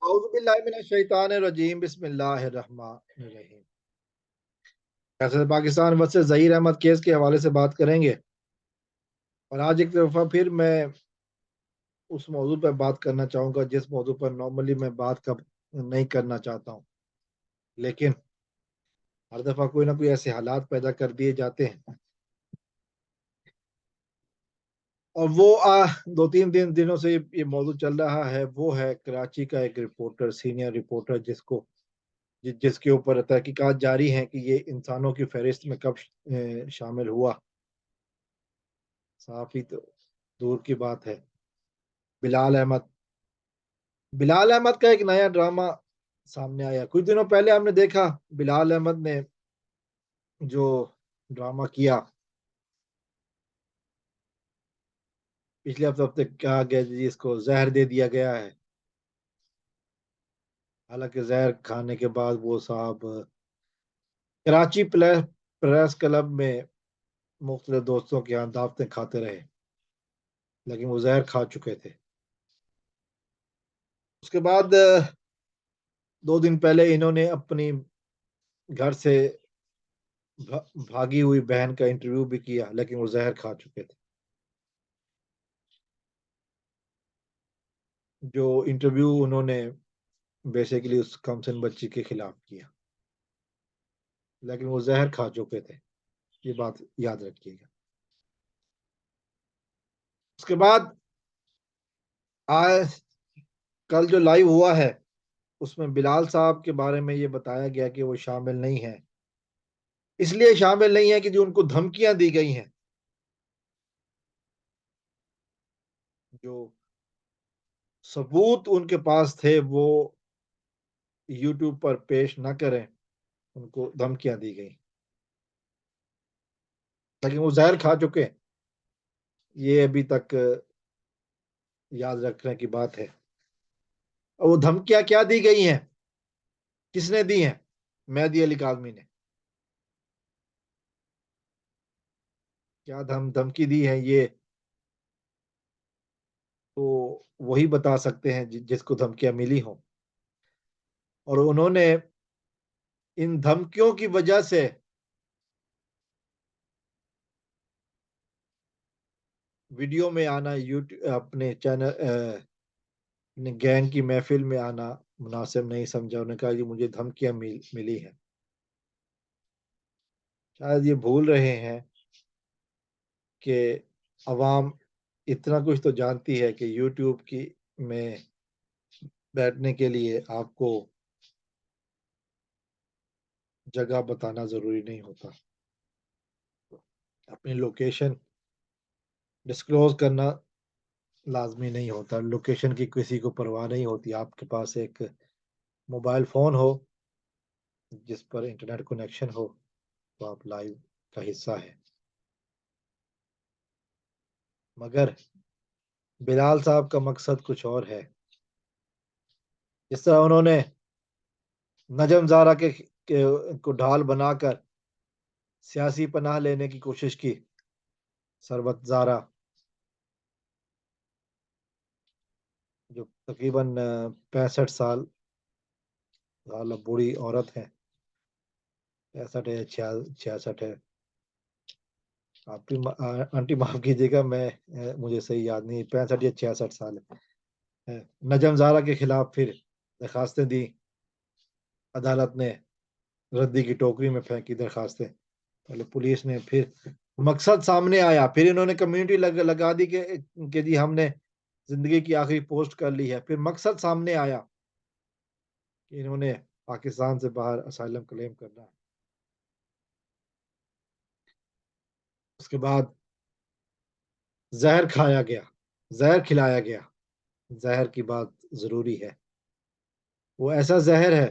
औज़ु बिल्लाहि मिनश शैतानिर रजीम बिस्मिल्लाहिर्रहमानिर्रहीम। ऐसे पाकिस्तान वर्सेस ज़हीर अहमद केस के हवाले से बात करेंगे और आज एक दफ़ा फिर मैं उस मौजू पे बात करना चाहूँगा जिस मौजू पर नॉर्मली मैं बात कब नहीं करना चाहता हूँ। लेकिन हर दफ़ा कोई ना कोई ऐसे हालात पैदा कर दिए जाते हैं और वो 2-3 दिनों से ये मौजू चल रहा है, वो है कराची का एक रिपोर्टर, सीनियर रिपोर्टर जिसके ऊपर तहकीकात जारी हैं कि ये इंसानों की फ़हरिस्त में कब शामिल हुआ। साफ़ ही तो दूर की बात है। बिलाल अहमद बिलाल अहमद का एक नया ड्रामा सामने आया। कुछ दिनों पहले हमने देखा बिलाल अहमद ने जो ड्रामा किया, पिछले हफ्ते कहा गया जी इसको ज़हर दे दिया गया है। हालाँकि ज़हर खाने के बाद वो साहब कराची प्रेस क्लब में मुख्तलिफ दोस्तों के यहाँ दावतें खाते रहे, लेकिन वो ज़हर खा चुके थे। उसके बाद 2 दिन पहले इन्होंने अपनी घर से भागी हुई बहन का इंटरव्यू भी किया, लेकिन वो ज़हर खा चुके थे। जो इंटरव्यू उन्होंने बेसिकली उस कमसिन बच्ची के खिलाफ किया, लेकिन वो ज़हर खा चुके थे। ये बात याद रखिएगा। उसके बाद आज कल जो लाइव हुआ है, उसमें बिलाल साहब के बारे में ये बताया गया कि वो शामिल नहीं हैं। इसलिए शामिल नहीं है कि जो उनको धमकियाँ दी गई हैं, जो सबूत उनके पास थे वो यूट्यूब पर पेश ना करें, उनको धमकियाँ दी गई। लेकिन वो ज़हर खा चुके हैं, ये अभी तक याद रखने की बात है। और वो धमकियाँ क्या दी गई हैं? किसने दी हैं? मेहदी अली काज़मी ने। क्या धमकी दी है ये तो वही बता सकते हैं जिसको धमकियाँ मिली हों। और उन्होंने इन धमकियों की वजह से वीडियो में आना अपने अपने गैंग की महफिल में आना मुनासिब नहीं समझा। उन्होंने कहा कि मुझे धमकियाँ मिली हैं। शायद ये भूल रहे हैं कि अवाम इतना कुछ तो जानती है कि यूट्यूब की में बैठने के लिए आपको जगह बताना ज़रूरी नहीं होता। अपनी लोकेशन डिस्क्लोज़ करना लाज़मी नहीं होता। लोकेशन की किसी को परवाह नहीं होती। आपके पास एक मोबाइल फ़ोन हो, जिस पर इंटरनेट कनेक्शन हो, तो आप लाइव का हिस्सा हैं। मगर बिलाल साहब का मकसद कुछ और है। जिस तरह उन्होंने नजम ज़ारा को ढाल बनाकर सियासी पनाह लेने की कोशिश की, सरवत ज़ारा जो तकरीबन 65 साल बूढ़ी औरत है, 65 है, 66 है। आंटी माफ़ कीजिएगा, मुझे सही याद नहीं, 65 या 66 साल है। नजम ज़ारा के खिलाफ फिर दरखास्तें दी, अदालत ने रद्दी की टोकरी में फेंकी दरखास्तें। पहले पुलिस ने, फिर मकसद सामने आया, फिर इन्होंने कम्युनिटी लगा दी कि जी हमने जिंदगी की आखिरी पोस्ट कर ली है। फिर मकसद सामने आया कि इन्होंने पाकिस्तान से बाहर असाइलम क्लेम करना है। उसके बाद जहर खाया गया, जहर खिलाया गया। जहर की बात जरूरी है। वो ऐसा जहर है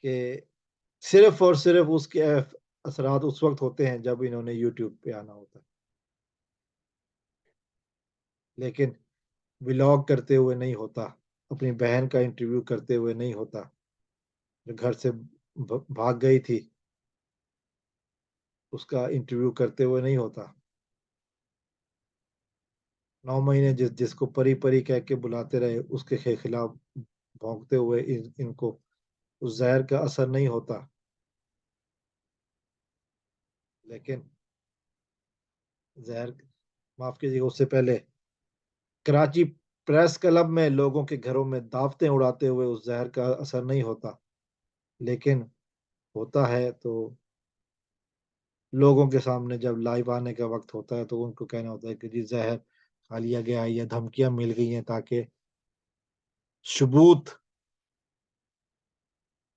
कि सिर्फ और सिर्फ उसके असरात उस वक्त होते हैं जब इन्होंने यूट्यूब पे आना होता है, लेकिन व्लॉग करते हुए नहीं होता, अपनी बहन का इंटरव्यू करते हुए नहीं होता, जो घर से भाग गई थी उसका इंटरव्यू करते हुए नहीं होता। 9 महीने जिसको परी-परी कह के बुलाते रहे, उसके खिलाफ भौंकते हुए इनको उस ज़हर का असर नहीं होता। लेकिन ज़हर माफ़ कीजिएगा, उससे पहले कराची प्रेस क्लब में लोगों के घरों में दावतें उड़ाते हुए उस ज़हर का असर नहीं होता। लेकिन होता है तो लोगों के सामने जब लाइव आने का वक़्त होता है, तो उनको कहना होता है कि जी ज़हर खा लिया गया है या धमकियाँ मिल गई हैं, ताकि सबूत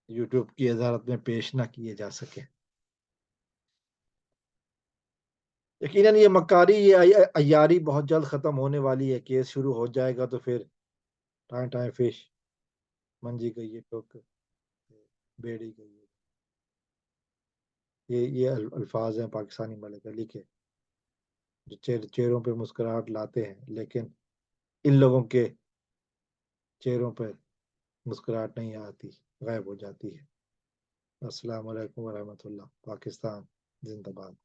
यूट्यूब की अदालत में पेश ना किए जा सकें। यकीनन ये मक्कारी, ये अय्यारी बहुत जल्द ख़त्म होने वाली है। केस शुरू हो जाएगा तो फिर टाएँ टाएँ फिश, मंजी गई है टोक, बेड़ी गई है। ये अल्फ़ाज़ हैं पाकिस्तानी मलिक अली के, जो चेहरों पे मुस्कुराहट लाते हैं, लेकिन इन लोगों के चेहरों पे मुस्कुराहट नहीं आती, गायब हो जाती है। अस्सलाम वालेकुम व रहमतुल्लाह। पाकिस्तान ज़िंदाबाद।